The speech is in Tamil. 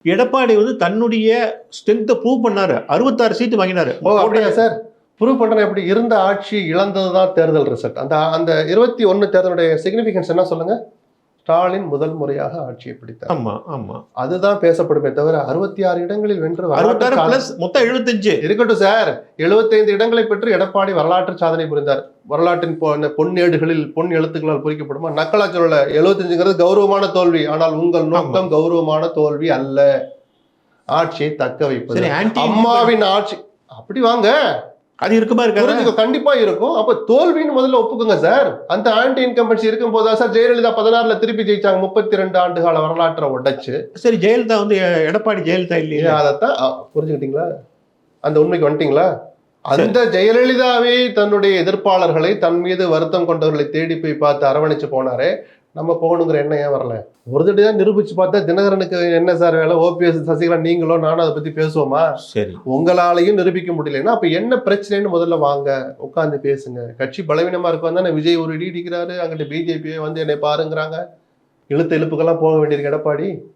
எடப்பாடி வந்து தன்னுடைய ஸ்ட்ரென்த்தை ப்ரூவ் பண்ணாரு. 66 சீட்டு வாங்கினாரு. அப்படியா சார்? ப்ரூவ் பண்றேன். எப்படி இருந்த ஆட்சி இழந்ததுதான் தேர்தல் ரிசல்ட். அந்த அந்த 21 தேர்தலுடைய சிக்னிபிகன்ஸ் என்ன சொல்லுங்க? ஸ்டாலின் முதல் முறையாக ஆட்சியை பிடித்தார். ஆமா ஆமா, அதுதான் பேசப்படுமே தவிர 66 இடங்களில் வென்று 66 பிளஸ் மொத்தம் 75 இருக்கட்டும் சார். 75 இடங்களை பெற்று எடப்பாடி வரலாற்று சாதனை புரிந்தார். வரலாற்றின் பொன்னேடுகளில் பொன் எழுத்துக்களால் பொறிக்கப்படுமா? நக்கலா சொல்லல. 75ங்கிறது கௌரவமான தோல்வி. ஆனால் உங்கள் நோக்கம் கௌரவமான தோல்வி அல்ல, ஆட்சியை தக்க வைப்பது. அம்மாவின் ஆட்சி அப்படி வாங்க, அது இருக்குமா இருக்காது? கண்டிப்பா இருக்கும். அப்ப தோல்வின்னு முதல்ல ஒப்புக்குங்க சார். அந்த ஆன்டி இன்கம்பன்சி இருக்கும் போதா சார் ஜெயலலிதா 16ல திருப்பி ஜெயிச்சாங்க. 32 ஆண்டு கால வரலாற்றை உடைச்சு. சரி, ஜெயலலிதா வந்து எடப்பாடி ஜெயலலிதா இல்லையா? அதைத்தான் புரிஞ்சுக்கிட்டீங்களா? அந்த உண்மைக்கு வந்துட்டீங்களா? அந்த ஜெயலலிதாவே தன்னுடைய எதிர்ப்பாளர்களை, தன் மீது வருத்தம் கொண்டவர்களை தேடி போய் பார்த்து அரவணைச்சு போனாரே, நம்ம போகணுங்கிற எண்ணம் ஏன் வரல? ஒரு தடவை தான் நிரூபிச்சு பார்த்தா தினகரனுக்கு என்ன சார் வேலை? ஓபிஎஸ், சசிகலா, நீங்களோ நானும் அதை பத்தி பேசுவோமா? சரி, உங்களாலையும் நிரூபிக்க முடியலன்னா அப்ப என்ன பிரச்சனைன்னு முதல்ல வாங்க உட்காந்து பேசுங்க. கட்சி பலவீனமா இருக்கும் தானே விஜய் ஒரு இடி இடிக்கிறாரு, அங்கிட்ட பிஜேபியே வந்து என்னை பாருங்கிறாங்க. இழுத்த இழுப்புக்கெல்லாம் போக வேண்டியிருக்கு எடப்பாடி.